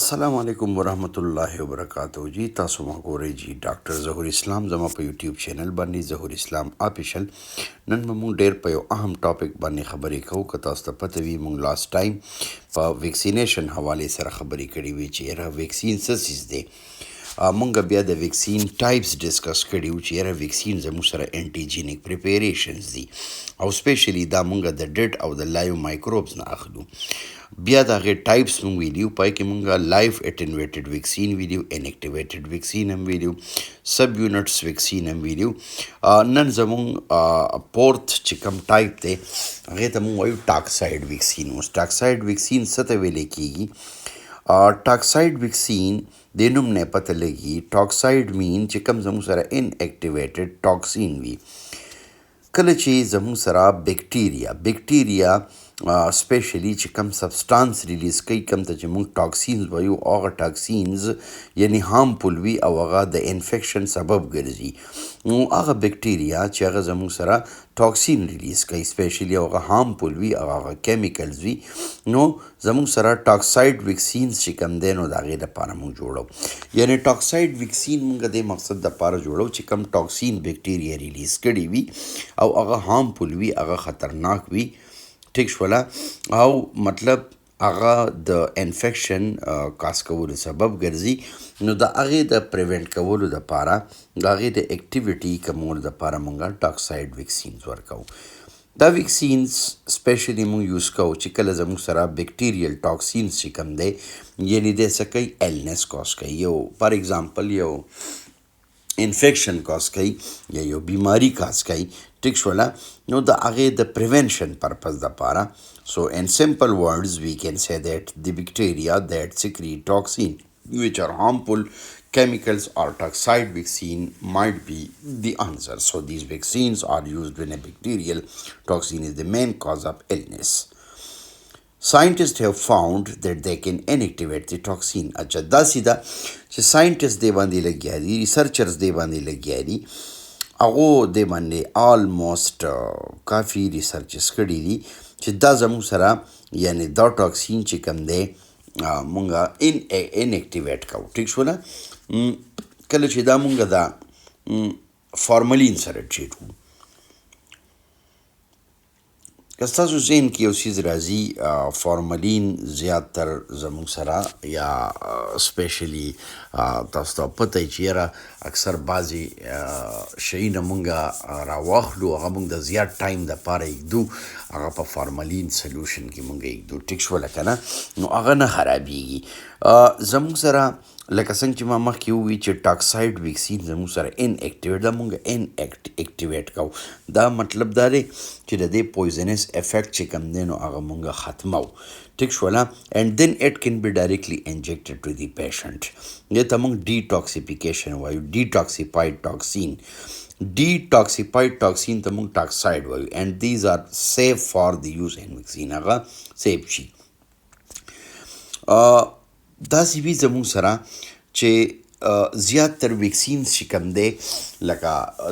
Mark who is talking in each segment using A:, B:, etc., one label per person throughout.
A: السلام علیکم ورحمت الله وبرکاتہ جی تاسو ما ګورئ جی ډاکټر ظهور اسلام زما په یوټیوب چینل باندې ظهور اسلام آفیشل. نن به مونږ ډیر په یو اهم ټاپک باندې خبرې کوو. که تاسو ته پته وي مونږ لاست ټایم په ویکسینیشن حوالې سره خبرې کړې وي چې یاره ویکسین څه څیز دی. مونږ بیا د ویکسین ټایپس ډسکس کړي وو چې یاره ویکسین زموږ سره انټیجینیک پریپریشنز دي او سپیشلی دا مونږ د ډیډ او د لایو مایکروبز نه اخلو. بیا د هغې ټایپس مونږ ویلیو، پای کې مونږ لایف اټینویټډ ویکسین ویلیو، انیکټیویټډ ویکسین هم ویلیو، سب یونټس ویکسین هم ویلیو. نن زمونږ پورت چې کوم ټایپ دی هغې ته مونږ وایو ټاکساید ویکسین. اوس ټاکساید ویکسین څه ته ویلی کېږي؟ ټاکساید ویکسین د نوم نه پته لګي. ټاکساید مین چې کوم زموږ سره ان اکټیویټډ ټاکسین وي. کله چې زموږ سره بیکټیریا سپیشلی چې کم سبسټانس ریلیز کوي، کم ته چې موږ ټاکسینز وایو، هغه ټاکسینز یعنی هارمفول وي او هغه د انفیکشن سبب ګرځي. نو هغه بیکټیریا چې هغه زموږ سره ټاکسین ریلیز کوي سپیشلی هغه هارمفول وي او هغه کیمیکلز وي، نو زموږ سره ټاکساید ویکسینز چې کم دی نو د هغې دپاره موږ جوړو. یعنی ټاکساید ویکسین موږ د مقصد دپاره جوړو چې کم ټاکسین بیکټیریا ریلیز کړي وي او هغه هارمفول وي، هغه خطرناک وي، ټیک شوله، او مطلب هغه د انفیکشن کاز کولو سبب ګرځي. نو د هغې د پریوینټ کولو دپاره، د هغې د اکټیویټي کمولو دپاره مونږ ټاکساید ویکسینز ورکوو. دا ویکسینز سپیشلی مونږ یوز کوو چې کله زموږ سره بیکټیریل ټاکسینز چې کوم دی یعنی دی څه کوي، ایلنس کاز کوي. یو فار ایگزامپل یو انفیکشن کاز کوي یا یو بیماری کاز کوي، ټیک شوله، نو د هغې د پریونشن پرپز دپاره. سو in simple words we can say that the bacteria that secrete toxin which are harmful chemicals or toxide vaccine might be the answer. So these vaccines are used when a bacterial toxin is the main cause of illness. Scientists have found that they can inactivate the toxin. اچھا داسې ده چې ساینټسټ دې باندې لګیا دي، ریسرچرز دې باندې لګیا دي، هغو دې باندې آلموسټ کافي ریسرچز کړي دي چې دا زموږ سره یعنی دا ټاکسین چې کوم دی مونږ انیکټیویټ کوو، ټیک شوله. کله چې دا مونږ دا فارملین سره ټریټ کوو، که ستاسو ذهن کې یو څیز راځي فارملین زیاتر زموږ سره یا سپیشلی تاسو ته پته وي چې یاره اکثر بعضې شیونه مونږ راواخلو، هغه مونږ د زیات ټایم دپاره ایږدو، هغه په فارملین سلوشن کې مونږ ایږدو، ټیک شوله که نه، نو هغه نه خرابیږي. زموږ سره لکه څنګه چې ما مخکې ووایي چې ټاکساید ویکسین زموږ سره ان اکټیویټ دا مونږ ان اکټیویټ کوو. دا مطلب دا دی چې د دې پویزنس افیکټ چې کوم دی نو هغه مونږ ختمو، ټیک شوله. اینډ دین اٹ کین بی ډایرکټلی انجیکټډ ټو دی پیشنټ. دې ته مونږ ډیټاکسیفیکیشن وایو، ډیټاکسیفاید ټاکسین. ډیټاکسیفاید ټاکسین ته مونږ ټاکساید وایو. اینډ دیز آر سیف فار دی یوز ان ویکسین، هغه سیف شي. داسې وي زموږ سره چې زیاتر ویکسینز چې کوم دی لکه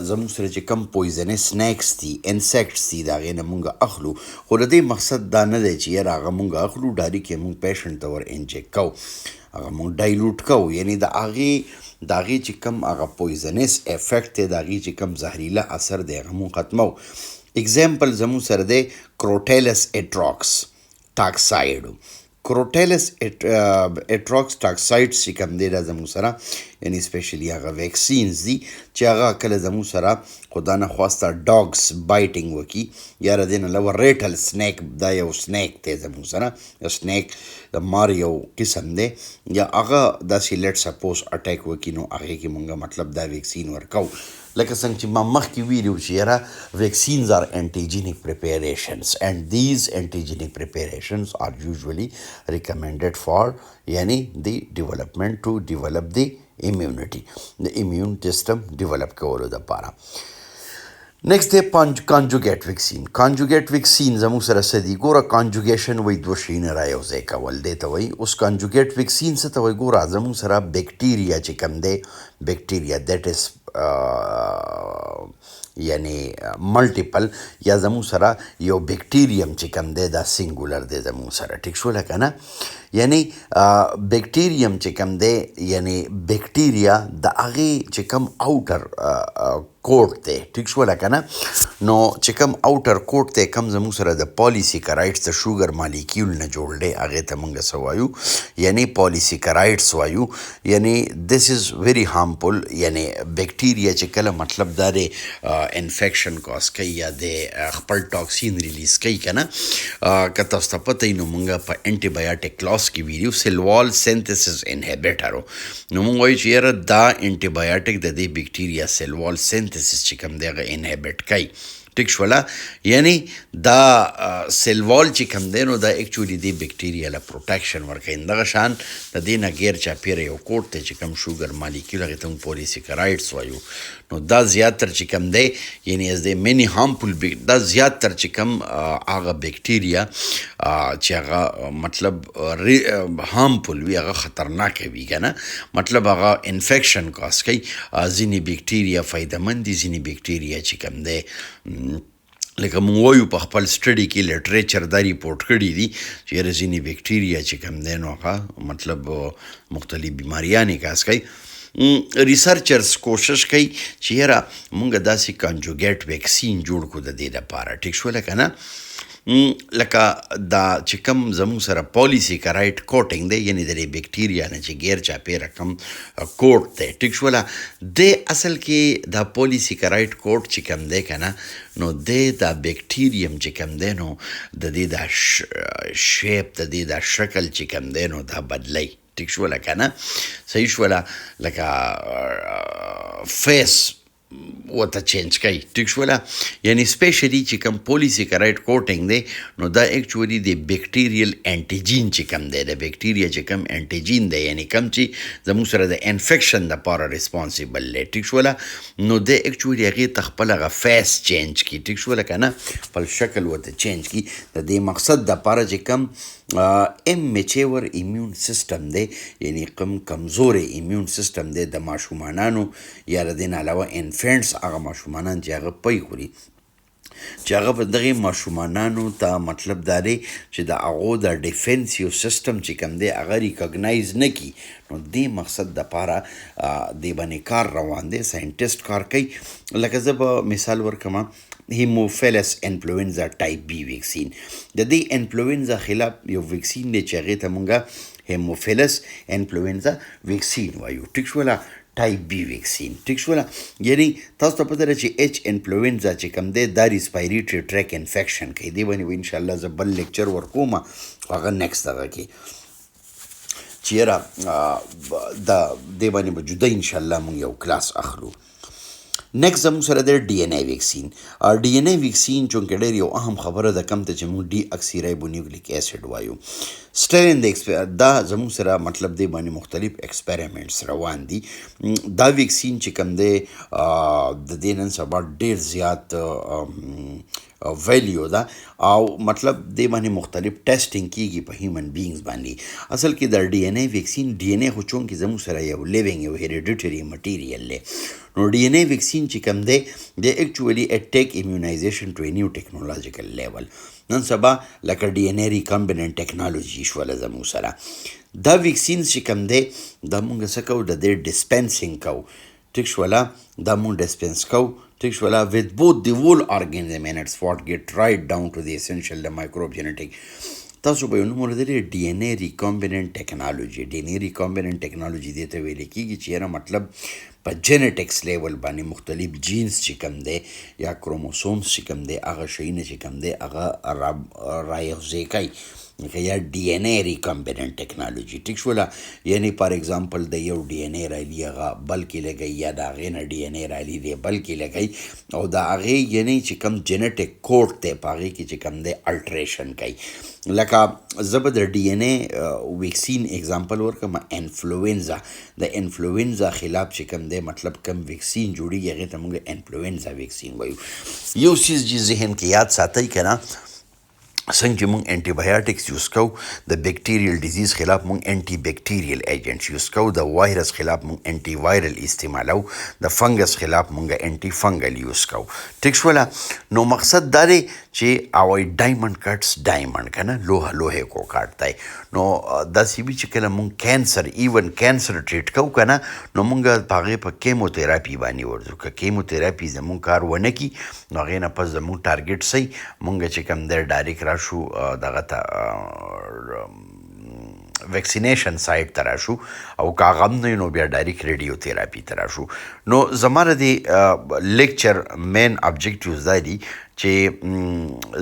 A: زموږ سره چې کم پویزنس سنیکس دي، انسیکټس دي، د هغې نه مونږ اخلو، خو د دې مقصد دا نه دی چې یاره هغه مونږ اخلو ډایرکټ یې مونږ پیشنټ ته ور انجیکټ کوو، هغه مونږ ډایلوټ کوو، یعنی د هغې چې کم هغه پویزنس افیکټ دی، د هغې چې کم زهریله اثر دی هغه مونږ ختمو. اگزامپل زموږ سره دی کروټیلس اټراکس ټاکساید. کروټیلس اټراکس ټاکساید چې کوم دی دا زموږ سره یعنی سپیشلی هغه ویکسینز دي چې هغه کله زموږ سره خدا نه خواسته ډاګس بایټینګ وکړي، یا د دې نه علاوه ریټل سنیک، دا یو سنیک دی زموږ سره، سنیک د مار یو قسم دی، یا هغه داسې لیټ سپوز اټیک وکړي نو هغې کې مونږ مطلب دا ویکسین ورکوو. لکه څنګه چې ما مخکې ویلي چې یاره ویکسینز آر انټیجینیک پریپریشنز اینڈ دیز انټیجینیک پریپریشنز آر یوزولی ریکمینډډ فار یعنی دی ډیولپمنٹ ټو ډیولپ دی امیونټي، د امیون سسټم ډیولپ کولو دپاره. نیکسٹ دی کانجوګیټ ویکسین. کانجوګیټ ویکسین زموږ سره څه دي؟ ګوره کانجوګیشن وایي دوه شیونه را یو ځای کول، دې ته وایي. اوس کانجوګیټ ویکسین څه ته وایي؟ ګوره زموږ سره بیکټیریا چې کوم دی، بیکټیریا دیٹ از یعنی ملټیپل، یا زموږ سره یو بیکټیریم چې کوم دی دا سینګولر دی زموږ سره، ټیک شوله که نه. یعنی بیکټیریم چې کوم دی یعنی بیکټیریا د هغې چې کوم اوټر کوټ دی ټیک شوله که نه نو چې کوم اوټر کوټ دی کوم زموږ سره د پالیسیکرایډس د شوګر مالیکیول نه جوړ دی هغې ته موږ څه وایو یعنی پالیسیکرایډس وایو یعنی دس از ویری هارمفul یعنی بیکټیریا چې کله مطلب دا دی انفیکشن کاز کوي یا د خپل ټاکسین ریلیز کوي که نه که تاسو ته پته وي نو موږ په انټي بایوټیک کلاس کې ویلو سیل وال سینتھسس انهبیټر نو موږ وایو چې یاره دا انټي بایوټیک د دې بیکټیریا سیل وال سینتھسس چې کوم دی هغه انهبیټ کوي ټیک شوله یعنی دا سیل وال چې کوم دی نو دا اکچولي دی بیکټیریا له پروټیکشن ورکوي دغه شان د دې نه غیر چاپیره یو کوټ دی چې کوم شوګر مالیکیول هغې ته موږ پولیسیکرایډس وایو نو دا زیاتر چې کوم دی یعنی از د مینی هارمفul دا زیاتر چې کوم هغه بیکټیریا چې هغه مطلب هارمفul وي هغه خطرناکه وي که نه مطلب هغه انفیکشن کاز کوي ځینې بیکټیریا فایدهمند دي ځینې بیکټیریا چې کوم دی لکه مونږ وایو په خپل سټډي کې لټریچر دا ریپورټ کړي دي چې یاره ځینې بیکټیریا چې کوم دی نو هغه مطلب مختلف بیماریانې کاز کوي ریسرچرز کوشش کوي چې یاره مونږ داسې کانجوګیټ ویکسین جوړ کړو د دې دپاره ټیک شوله که نه لکه دا چې کوم زموږ سره پالیسیکرایډ کوټینګ دی یعنی د دې بیکټیریا نه چې غیر چاپیره کوم کوټ دی ټیک شوله د اصل کې دا پالیسیکرایډ کوټ چې کوم دی که نه نو د دا بیکټیریم چې کوم دی نو د دې دا شیپ د دې دا شکل چې کوم دی نو دا بدلی ټیک شوله که نه صحیح شوله لکه فیس ورته چینج کوي ټیک شوله یعنی سپیشلی چې کوم پولیسیکرایډ کوټینګ دی نو دا اکچولي د بیکټیریل انټیجین چې کوم دی د بیکټیریا چې کوم انټیجین دی یعنی کوم چې زموږ سره د انفیکشن دپاره ریسپانسیبل دی ټیک شوله نو د اکچولي هغې ته خپل هغه فیس چینج کړي ټیک شوله که نه خپل شکل ورته چینج کړي د دې مقصد دپاره چې کوم امچیور ایمیون سیستم دی یعنی کمزورې ایمیون سیستم دی د ماشومانانو یا د دې نه علاوه انفینټس هغه ماشومانان چې هغه پی خوري چې هغه په دغې ماشومانانو ته مطلب دا دی چې د هغو د ډیفینسیو سیسټم چې کوم دی هغه ریکاګنایز نه کړي نو دې مقصد دپاره دې باندې کار روان دی ساینټسټ کار کوي لکه زه به مثال ورکړم هیموفیلس انفلوئنزا ټایپ بی ویکسین د دې انفلوئنزا خلاف یو ویکسین دی چې هغې ته مونږ هیموفیلس انفلوئنزا ویکسین وایو ټیک شوله ټایپ بی ویکسین ټیک شوله یعنی تاسو ته پته ده چې ایچ انفلوئنزا چې کوم دی دا ریسپایریټري ټریک انفیکشن کوي دې باندې به انشاءالله زه بل لیکچر ورکوم هغه نیکسټ هغه کې چې یاره د دې باندې به جدا انشاءالله مونږ یو کلاس اخلو نیکسٹ زموږ سره دی ډي ان اے ویکسین ډي ان اے ویکسین چونکې ډېر یو اهم خبره ده کوم ته چې موږ ډي اکسي رایبونیوکلیک ایسډ وایو سټرین دا زموږ سره مطلب دی باندې مختلف ایکسپریمنټس روان دي دا ویکسین چې کوم دی د دې نن سبا ډېر زیات ویلیو ده او مطلب دې باندې مختلف ټیسټینګ کیږي په هیومن بینګز باندې اصل کې د ډي ان اے ویکسین ډي ان اے خو چونکې زموږ سره یو لیوینګ یو هیریډیټري مټیریل دی نو ډي ان اے ویکسین چې کوم دی د اکچولي ټیک امیونایزیشن ټو ا نیو ټیکنالوژیکل لیول نن سبا لکه ډي ان اے ریکامبیننټ ټیکنالوژي شوله زموږ سره دا ویکسین چې کوم دی دا مونږ څه کوو د دې ډسپینسینګ کوو ټیک شوله دا مونږ ډسپینس کوو ټیک شوله with both the whole organism and its what get right down to the essential the microbe genetic تاسو به یو نوم ورته ډي ان اے ریکامبیننټ ټیکنالوژي ډي ان اے ریکامبیننټ ټیکنالوژي دې ته ویل کېږي چې یاره مطلب په جینیټکس لیول باندې مختلف جینز چې کوم دی یا کروموسومز چې کوم دی هغه شیونه چې کوم دی هغه رایوځای کوي یا ډي ان اے ریکامبیننټ ټیکنالوژي ټیک شوله یعنی فار ایگزامپل د یو ډي ان اے رایلي هغه بل کې لګوي یا د هغې نه ډي ان اے رایلي دی بل کې لګوي او د هغې یعنی چې کوم جینیټک کوډ دی په هغې کې چې کوم دی الټریشن کوي لکه زه به د ډي ان اے ویکسین اگزامپل ورکړم انفلوئنزا د انفلوئنزا خلاف چې کوم دی مطلب کوم ویکسین جوړېږي هغې ته موږ انفلوئنزا ویکسین وایو یو څیز چې ذهن کې یاد ساتئ که نه څنګه چې مونږ انټي بایوټکس یوز کوو د بیکټیریل ډیزیز خلاف مونږ انټي بیکټیریل ایجنټس یوز کوو د وایرس خلاف مونږ انټي وایرل استعمالو د فنګس خلاف مونږ انټي فنګل یوز کوو ټیک شوله نو مقصد دا دی چې اوای ډایمنډ کټس ډایمنډ کنه لوهه کو کاټ دی نو دا سی بي چې کله مونږ کینسر ایون کینسر ټریټ کوو کنه نو مونږ هغې په کیموتراپي باندې ورځو که کیموتراپي زمونږ کار ونه کي نو هغې نه پس زمونږ ټارګټ صحیح مونږ چې کوم دی ډایرکټ راشو دغه ته ویکسینیشن سایټ ته راشو او که هغه هم نه وي نو بیا ډایرکټ ریډیو تھراپي ته راشو نو زما د دې لیکچر مین ابجیکټیوز دا دي چې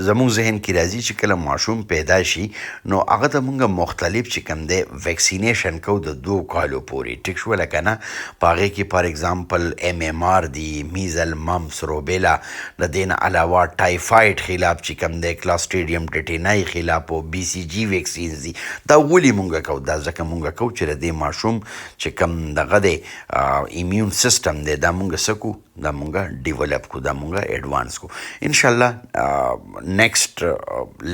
A: زموږ ذهن کې راځي چې کله ماشوم پیدا شي نو هغه ته مونږ مختلف چې کوم دی ویکسینیشن کوو د 2 کالو پورې ټیک شوله که نه په هغې کې فار اگزامپل MMR دی میزل ممپس روبیلا د دې نه علاوه ټایفاید خلاف چې کوم دی کلاسټریډیم ټیټینای خلاف او BCG ویکسینز دي دا ولې مونږ کوو دا ځکه مونږ کوو چې د دې ماشوم چې کوم دغه دی ایمیون سیسټم دی دا مونږ څه کوو دا مونږ ډیولپ کو دا مونږ ایډوانس کو انشاءالله نیکسټ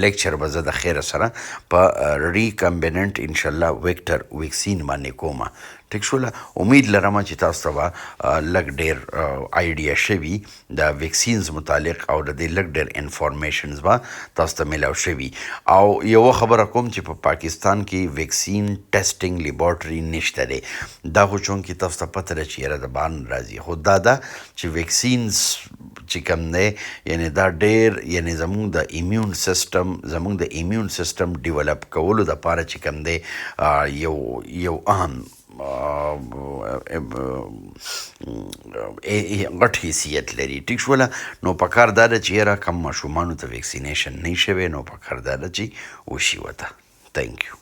A: لیکچر به زه د خیره سره په ریکمبیننٹ انشاءالله ویکټر ویکسین باندې کومه ټیک شوله امید لرم چې تاسو ته به لږ ډېر آیډیا شوي د ویکسینز متعلق او د دې لږ ډېر انفارمیشنز به تاسو ته میلاو شوي او یوه خبره کوم چې په پاکستان کې ویکسین ټیسټینګ لیبارټري نشته دی دا خو چونکې تاسو ته پته ده چې یاره د بهر نه راځي خو دا ده چې ویکسینز چې کوم دی یعنې دا ډېر یعنې زموږ د ایمیون سیسټم ډیولپ کولو دپاره چې کوم دی یو اهم غټ حیثیت لري ټیک شوله نو پکار دا ده چې یاره کم ماشومانو ته ویکسینیشن نه شوی نو پکار دا ده چې وشي ورته تھینک یو